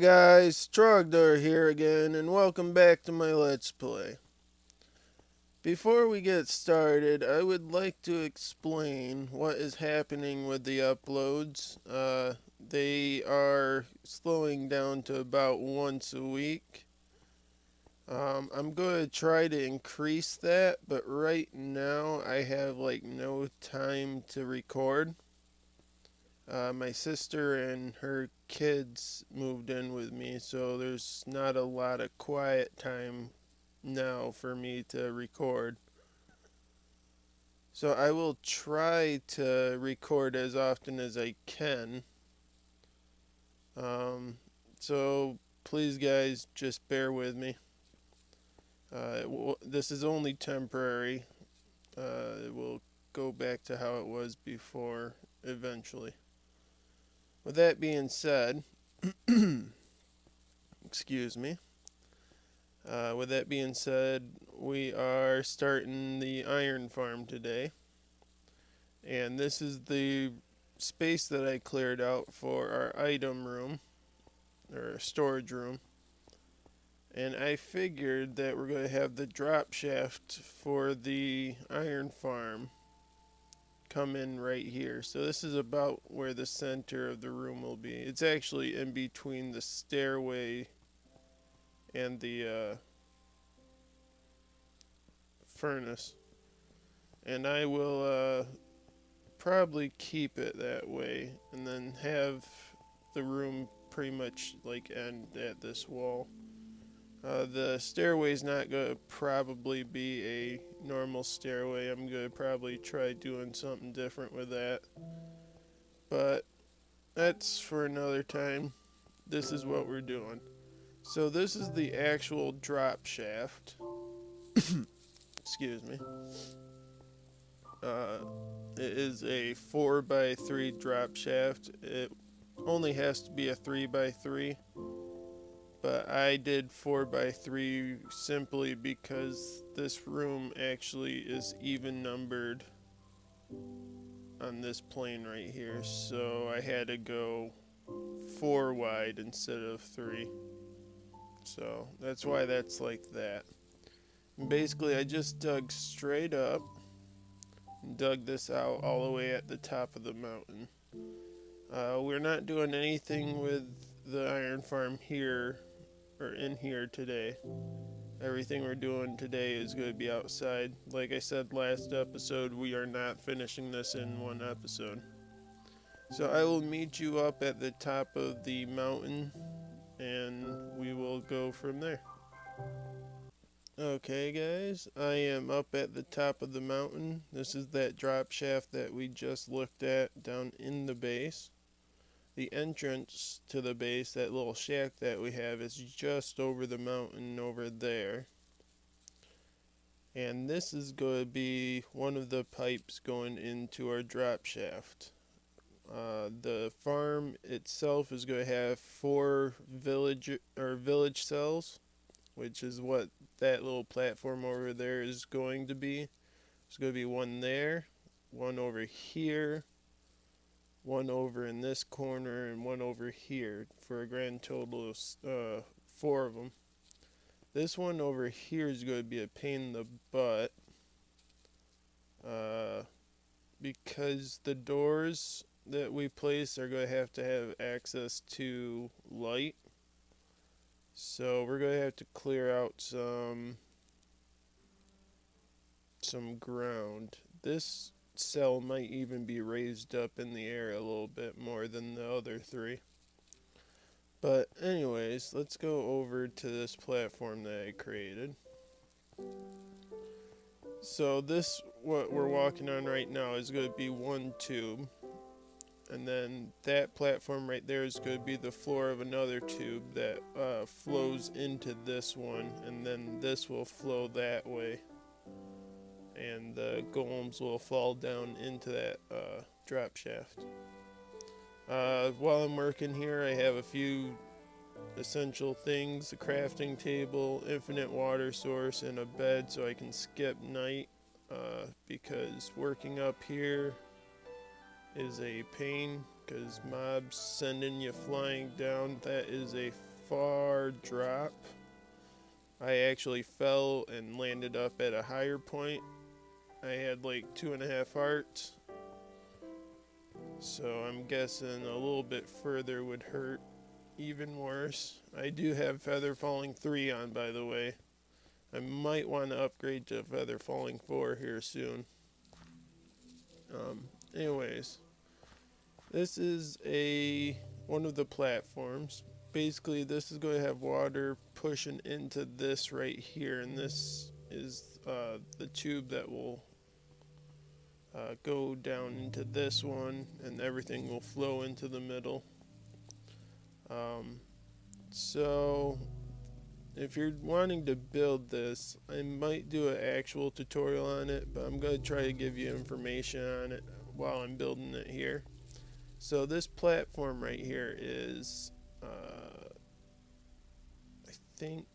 guys, Trogdor here again, and welcome back to my Let's Play. Before we get started, I would like to explain what is happening with the uploads. They are slowing down to about once a week. I'm going to try to increase that, but right now I have like no time to record. My sister and her kids moved in with me, so there's not a lot of quiet time now for me to record. So I will try to record as often as I can. Um, so please, guys, just bear with me. This is only temporary. It will go back to how it was before eventually. With that being said, excuse me. With that being said, we are starting the iron farm today. And this is the space that I cleared out for our item room, or storage room. And I figured that we're going to have the drop shaft for the iron farm come in right here. So this is about where the center of the room will be. It's actually in between the stairway and the furnace. And I will probably keep it that way and then have the room pretty much like end at this wall. The stairway's not going to probably be a normal stairway. I'm going to probably try doing something different with that. But that's for another time. This is what we're doing. So this is the actual drop shaft. Excuse me. It is a 4x3 drop shaft. It only has to be a 3x3. But I did 4x3 simply because this room actually is even numbered on this plane right here. So I had to go 4 wide instead of 3. So that's why that's like that. And basically I just dug straight up. Dug this out all the way at the top of the mountain. We're not doing anything with the iron farm here or in here today. Everything we're doing today is going to be outside. Like I said last episode, we are not finishing this in one episode. So I will meet you up at the top of the mountain and we will go from there. Okay guys, I am up at the top of the mountain. This is that drop shaft that we just looked at down in the base. The entrance to the base, that little shack that we have, is just over the mountain over there. And this is going to be one of the pipes going into our drop shaft. The farm itself is going to have 4 village cells, which is what that little platform over there is going to be. There's going to be one there, one over here, one over in this corner, and one over here for a grand total of 4 of them. This one over here is going to be a pain in the butt because the doors that we place are going to have access to light. So we're going to have to clear out some ground. This cell might even be raised up in the air a little bit more than the other 3. But anyways, let's go over to this platform that I created. So this, what we're walking on right now, is going to be one tube. And then that platform right there is going to be the floor of another tube that flows into this one. And then this will flow that way. And the golems will fall down into that drop shaft. While I'm working here, I have a few essential things: a crafting table, infinite water source, and a bed so I can skip night, because working up here is a pain because mobs sending you flying down. That is a far drop. I actually fell and landed up at a higher point. I had like 2.5 hearts. So I'm guessing a little bit further would hurt even worse. I do have Feather Falling 3 on, by the way. I might want to upgrade to Feather Falling 4 here soon. Anyways, this is one of the platforms. Basically, this is going to have water pushing into this right here, and this is the tube that will go down into this one, and everything will flow into the middle. So if you're wanting to build this, I might do an actual tutorial on it, but I'm going to try to give you information on it while I'm building it here. So this platform right here is I think,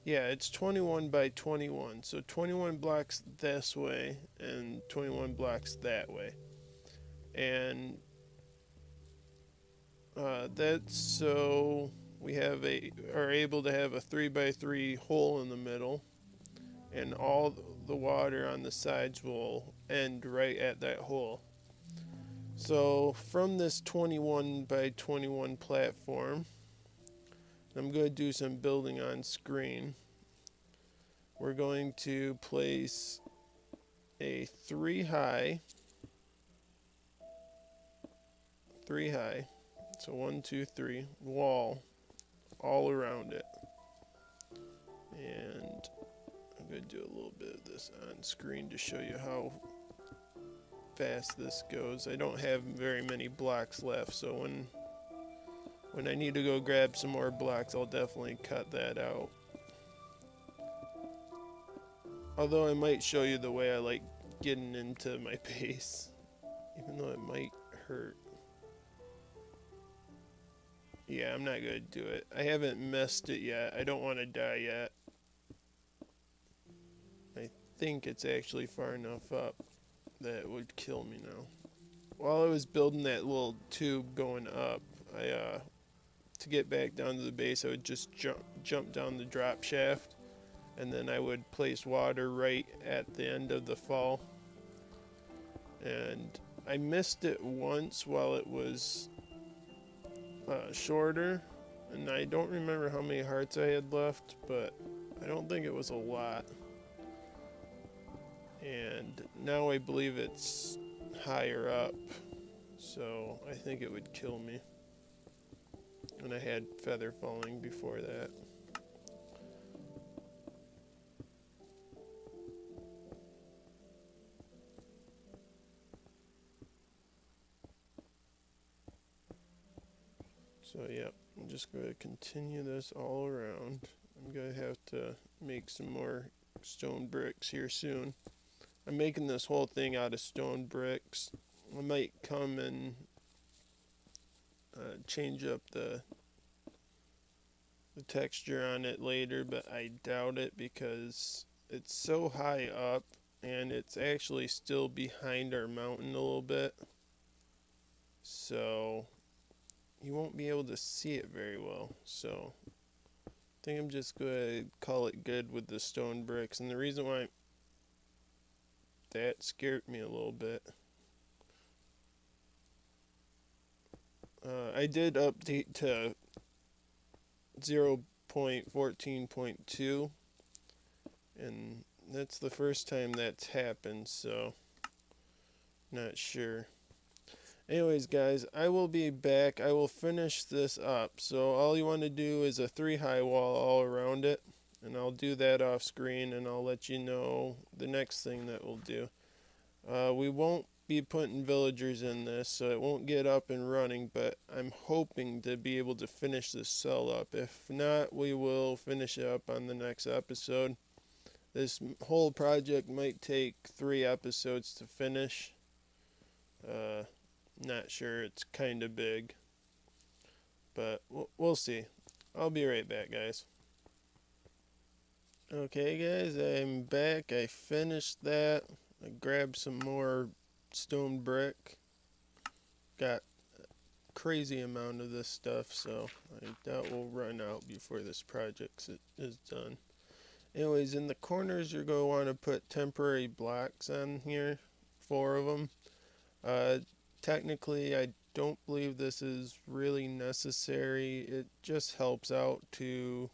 yeah, it's 21 by 21. So 21 blocks this way and 21 blocks that way. And that's so we are able to have a 3x3 hole in the middle, and all the water on the sides will end right at that hole. So from this 21 by 21 platform, I'm going to do some building on screen. We're going to place a 3 high, so 1, 2, 3 wall all around it. And I'm going to do a little bit of this on screen to show you how fast this goes. I don't have very many blocks left, so when I need to go grab some more blocks, I'll definitely cut that out. Although I might show you the way I like getting into my base, even though it might hurt. Yeah, I'm not gonna do it. I haven't messed it yet. I don't want to die yet. I think it's actually far enough up that it would kill me now. While I was building that little tube going up, to get back down to the base, I would just jump down the drop shaft, and then I would place water right at the end of the fall. And I missed it once while it was shorter, and I don't remember how many hearts I had left, but I don't think it was a lot. And now I believe it's higher up, so I think it would kill me. And I had Feather Falling before that. So yeah, I'm just going to continue this all around. I'm going to have to make some more stone bricks here soon. I'm making this whole thing out of stone bricks. I might come and change up the texture on it later, but I doubt it because it's so high up and it's actually still behind our mountain a little bit. So you won't be able to see it very well. So I think I'm just going to call it good with the stone bricks. And the reason why that scared me a little bit, I did update to 0.14.2, and that's the first time that's happened, so not sure. Anyways, guys, I will be back. I will finish this up. So all you want to do is a 3 high wall all around it, and I'll do that off screen, and I'll let you know the next thing that we'll do. We won't be putting villagers in this, so it won't get up and running, but I'm hoping to be able to finish this cell up. If not, we will finish it up on the next episode. This whole project might take 3 episodes to finish. Not sure, it's kind of big, but we'll see. I'll be right back, guys. Okay, guys, I'm back. I finished that. I grabbed some more stone brick. Got a crazy amount of this stuff, so I doubt we'll run out before this project is done. Anyways, in the corners you're going to want to put temporary blocks on here, 4 of them. Technically, I don't believe this is really necessary. It just helps out to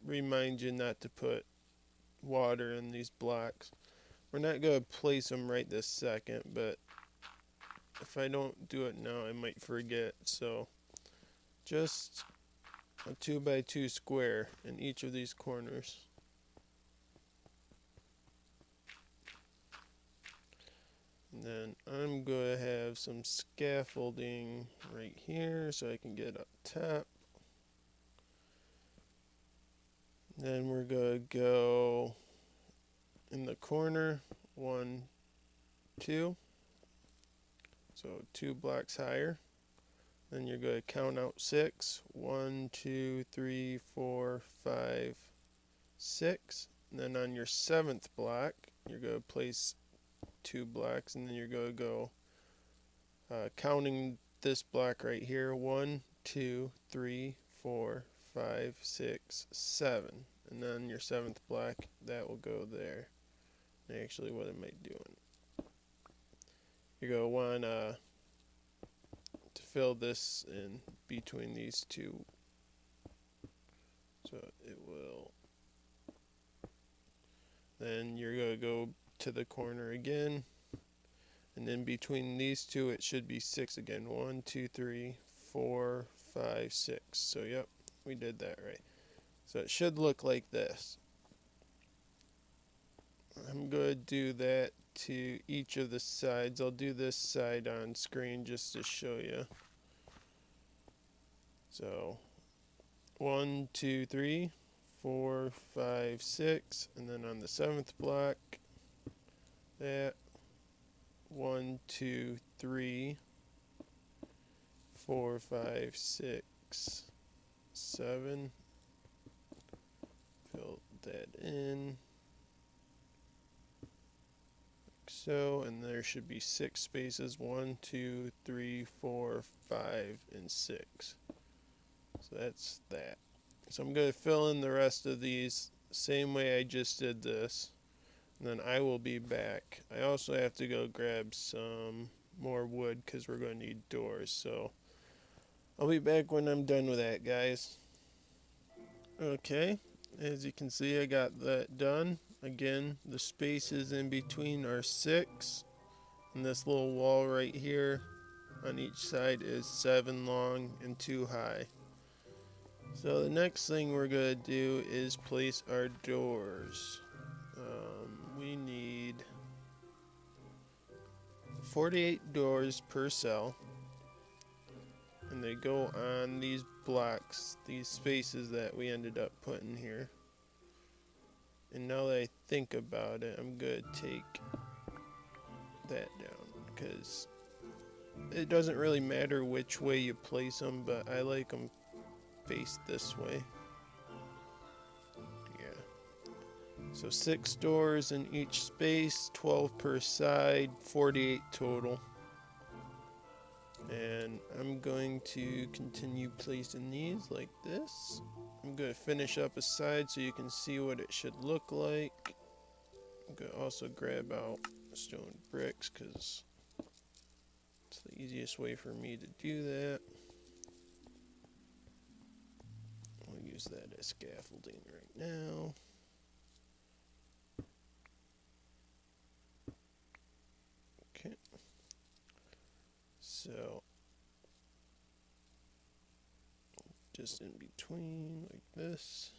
remind you not to put water in these blocks. We're not going to place them right this second, but if I don't do it now, I might forget. So just a 2x2 square in each of these corners. And then I'm going to have some scaffolding right here so I can get up top. Then we're going to go in the corner, 1, 2. So 2 blocks higher. Then you're going to count out 6. 1, 2, 3, 4, 5, 6. And then on your 7th block, you're going to place 2 blocks, and then you're going to go counting this block right here. 1, 2, 3, 4, 5, 6, 7. And then your 7th block, that will go there. Actually, what am I doing? You're going to want to fill this in between these 2. So it will. Then you're going to go to the corner again. And then between these 2, it should be 6 again. 1, 2, 3, 4, 5, 6. So, yep, we did that right. So it should look like this. I'm going to do that to each of the sides. I'll do this side on screen just to show you. So 1, 2, 3, 4, 5, 6, and then on the 7th block, that 1, 2, 3, 4, 5, 6, 7. Fill that in. So, and there should be 6 spaces, 1, 2, 3, 4, 5, and 6. So that's that. So I'm going to fill in the rest of these same way I just did this, and then I will be back. I also have to go grab some more wood because we're going to need doors. So I'll be back when I'm done with that, guys. Okay, as you can see, I got that done. Again, the spaces in between are 6, and this little wall right here on each side is 7 long and 2 high. So the next thing we're going to do is place our doors. We need 48 doors per cell, and they go on these blocks, these spaces that we ended up putting here. And now that I think about it, I'm going to take that down because it doesn't really matter which way you place them, but I like them faced this way. Yeah. So 6 doors in each space, 12 per side, 48 total. And I'm going to continue placing these like this. I'm going to finish up a side so you can see what it should look like. I'm going to also grab out stone bricks because it's the easiest way for me to do that. I'll use that as scaffolding right now. Okay. So just in between like this.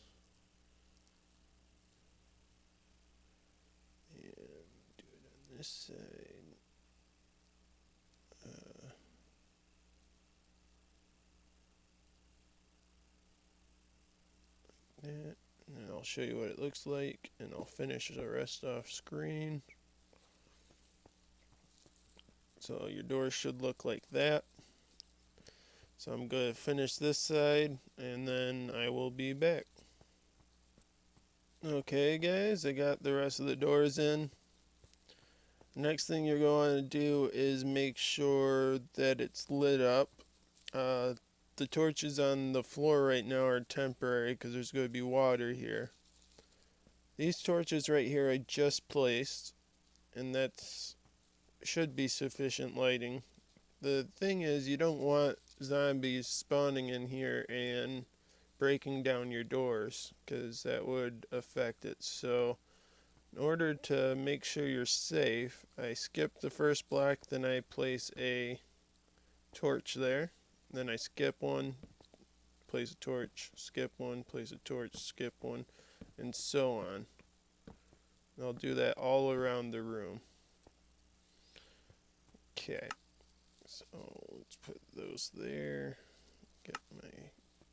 And do it on this side. Like that. And then I'll show you what it looks like, and I'll finish the rest off screen. So your doors should look like that. So I'm going to finish this side, and then I will be back. Okay guys, I got the rest of the doors in. Next thing you're going to do is make sure that it's lit up. The torches on the floor right now are temporary because there's going to be water here. These torches right here I just placed, and that's should be sufficient lighting. The thing is, you don't want zombies spawning in here and breaking down your doors, because that would affect it. So in order to make sure you're safe, I skip the first block, then I place a torch there, then I skip one, place a torch, skip one, place a torch, skip one, and so on. And I'll do that all around the room. Okay, so let's put those there, get my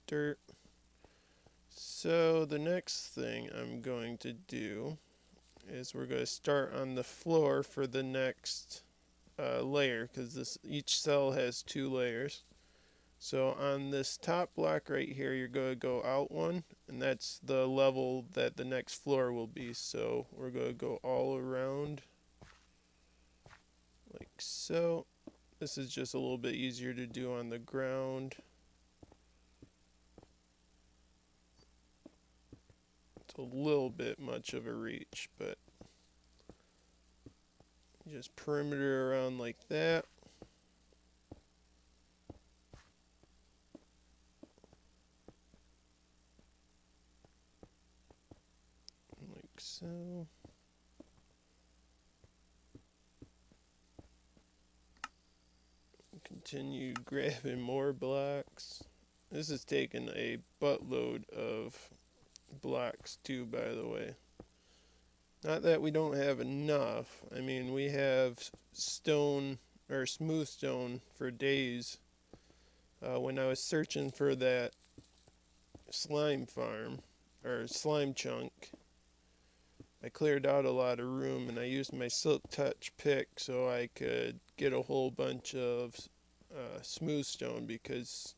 dirt. So the next thing I'm going to do is we're going to start on the floor for the next layer, because each cell has 2 layers. So on this top block right here, you're going to go out one, and that's the level that the next floor will be. So we're going to go all around like so. This is just a little bit easier to do on the ground. It's a little bit much of a reach, but just perimeter around like that. Like so. Continue grabbing more blocks. This is taking a buttload of blocks too, by the way. Not that we don't have enough. I mean, we have stone or smooth stone for days. When I was searching for that slime farm or slime chunk, I cleared out a lot of room, and I used my silk touch pick so I could get a whole bunch of smooth stone, because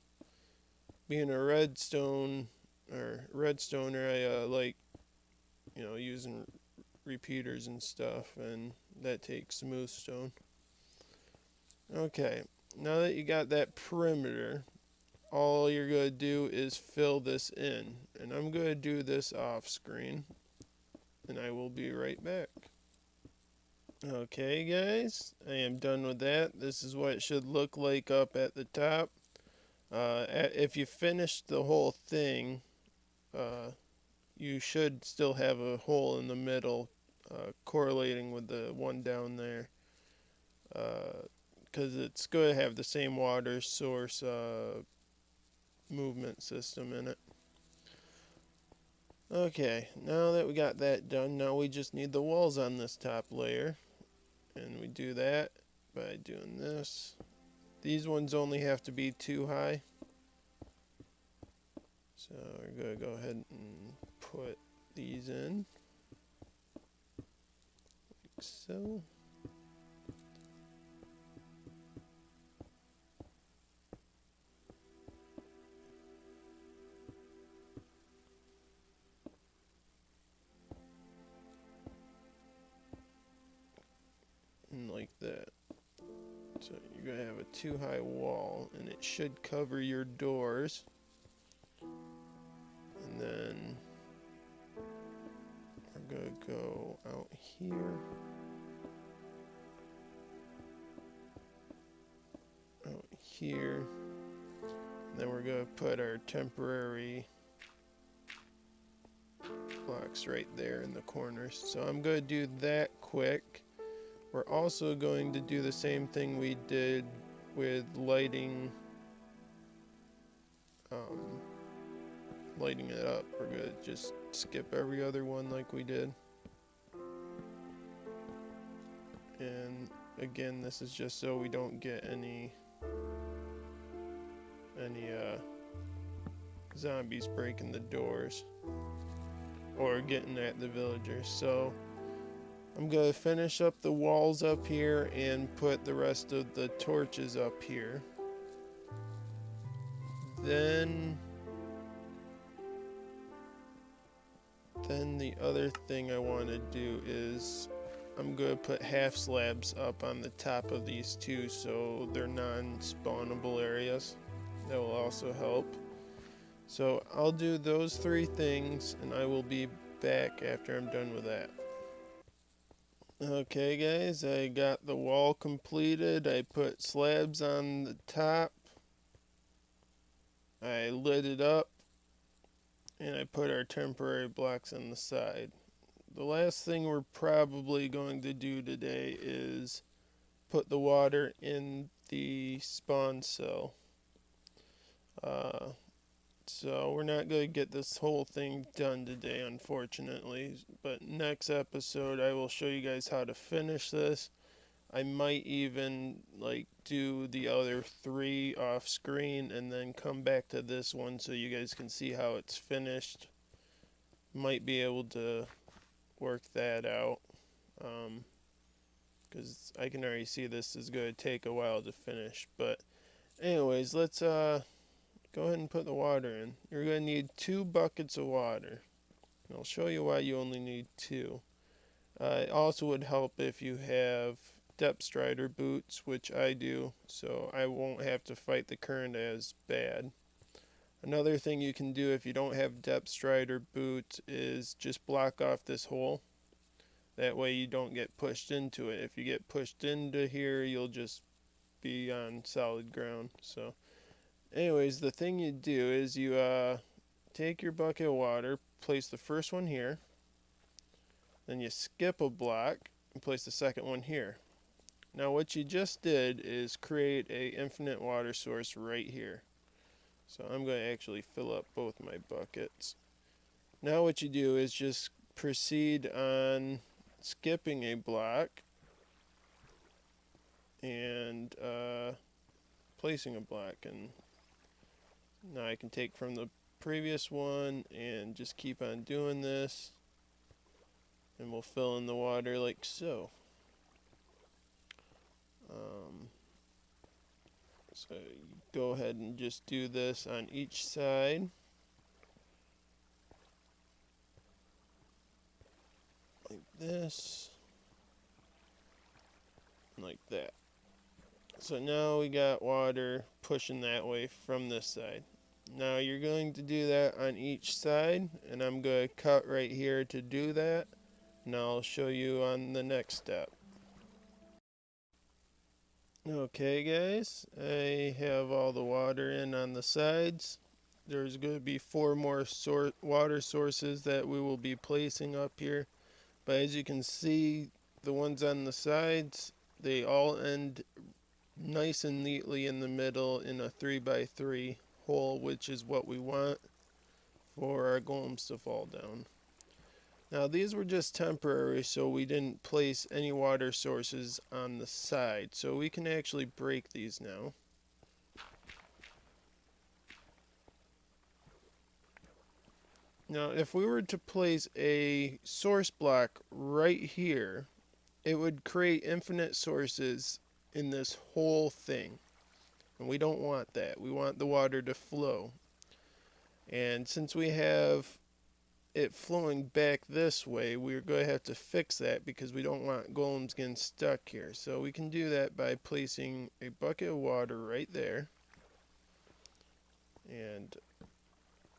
being a redstoner, I like, using repeaters and stuff, and that takes smooth stone. Okay, now that you got that perimeter, all you're going to do is fill this in, and I'm going to do this off screen, and I will be right back. Okay guys, I am done with that. This is what it should look like up at the top. If you finish the whole thing, you should still have a hole in the middle, correlating with the one down there, because it's going to have the same water source movement system in it. Okay, now that we got that done, now we just need the walls on this top layer. And we do that by doing this. These ones only have to be 2 high. So we're going to go ahead and put these in. Like so. And like that. So you're going to have a 2 high wall, and it should cover your doors. And then we're going to go out here. Out here. And then we're going to put our temporary blocks right there in the corners. So I'm going to do that quick. We're also going to do the same thing we did with lighting it up. We're going to just skip every other one like we did. And again, this is just so we don't get any zombies breaking the doors or getting at the villagers. So I'm going to finish up the walls up here and put the rest of the torches up here. Then the other thing I want to do is I'm going to put half slabs up on the top of these two so they're non-spawnable areas. That will also help. So I'll do those 3 things and I will be back after I'm done with that. Okay guys, I got the wall completed. I put slabs on the top. I lit it up. And I put our temporary blocks on the side. The last thing we're probably going to do today is put the water in the spawn cell. So we're not going to get this whole thing done today, unfortunately. But next episode, I will show you guys how to finish this. I might even do the other 3 off screen and then come back to this one so you guys can see how it's finished. Might be able to work that out. Because I can already see this is going to take a while to finish. But anyways, let's go ahead and put the water in. You're going to need 2 buckets of water. And I'll show you why you only need 2. It also would help if you have depth strider boots, which I do, so I won't have to fight the current as bad. Another thing you can do if you don't have depth strider boots is just block off this hole. That way you don't get pushed into it. If you get pushed into here, you'll just be on solid ground. So anyways, the thing you do is you take your bucket of water, place the first one here, then you skip a block and place the second one here. Now what you just did is create a infinite water source right here. So I'm going to actually fill up both my buckets. Now what you do is just proceed on skipping a block and placing a block. And now I can take from the previous one and just keep on doing this. And we'll fill in the water like so. So you go ahead and just do this on each side. Like this. Like that. So now we got water pushing that way from this side. Now you're going to do that on each side, and I'm going to cut right here to do that, and I'll show you on the next step. Okay guys, I have all the water in on the sides. There's going to be 4 more water sources that we will be placing up here. But as you can see, the ones on the sides, they all end nice and neatly in the middle in a 3x3 hole, which is what we want for our golems to fall down. Now these were just temporary, so we didn't place any water sources on the side, so we can actually break these now. Now if we were to place a source block right here, it would create infinite sources in this whole thing, and we don't want that. We want the water to flow. And since we have it flowing back this way, we're going to have to fix that because we don't want golems getting stuck here. So we can do that by placing a bucket of water right there. And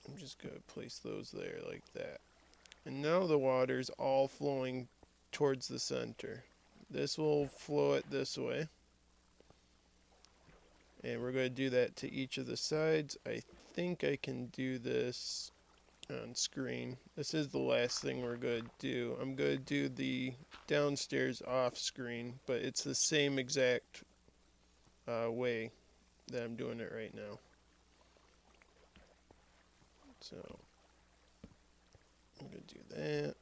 I'm just going to place those there like that. And now the water's all flowing towards the center. This will flow it this way. And we're going to do that to each of the sides. I think I can do this on screen. This is the last thing we're going to do. I'm going to do the downstairs off screen, but it's the same exact way that I'm doing it right now. So I'm going to do that.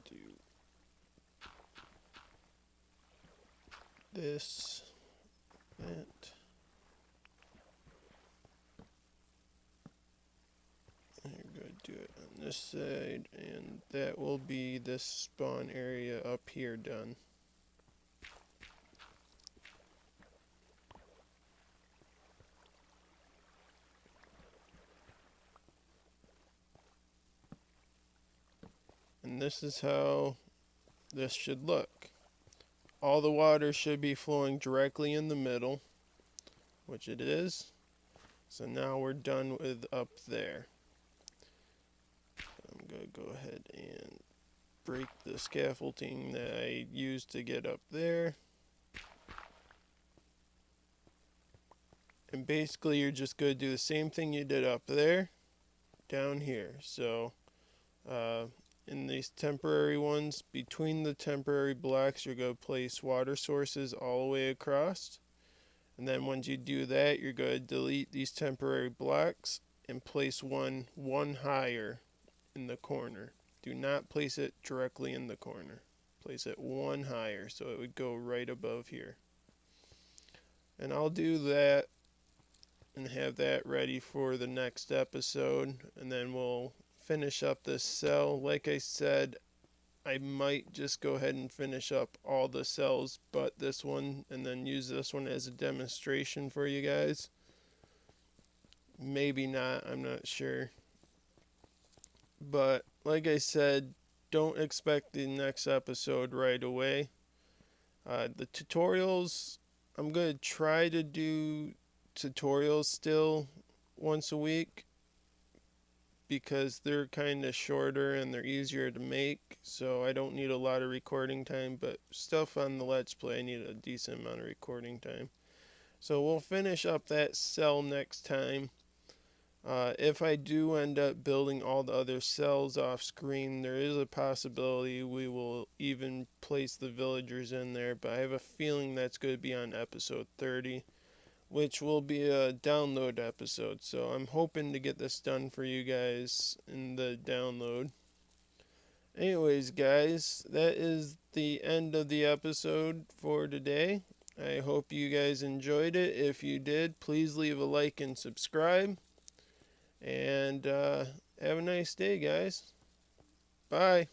Do this, that. You're going to do it on this side, and that will be this spawn area up here done. And And this is how this should look. All the water should be flowing directly in the middle, which it is. So now we're done with up there. I'm going to go ahead and break the scaffolding that I used to get up there. And basically you're just going to do the same thing you did up there, down here. So in these temporary ones, between the temporary blocks, you're going to place water sources all the way across. And then once you do that, you're going to delete these temporary blocks and place one higher in the corner. Do not place it directly in the corner. Place it one higher so it would go right above here. And I'll do that and have that ready for the next episode, and then we'll finish up this cell. Like I said, I might just go ahead and finish up all the cells but this one, and then use this one as a demonstration for you guys. Maybe not, I'm not sure. But like I said, don't expect the next episode right away. The tutorials, I'm going to try to do tutorials still once a week, because they're kind of shorter and they're easier to make, so I don't need a lot of recording time. But stuff on the Let's Play, I need a decent amount of recording time. So we'll finish up that cell next time. If I do end up building all the other cells off screen, there is a possibility we will even place the villagers in there, but I have a feeling that's going to be on episode 30. Which will be a download episode. So I'm hoping to get this done for you guys in the download. Anyways, guys, that is the end of the episode for today. I hope you guys enjoyed it. If you did, please leave a like and subscribe. And have a nice day, guys. Bye.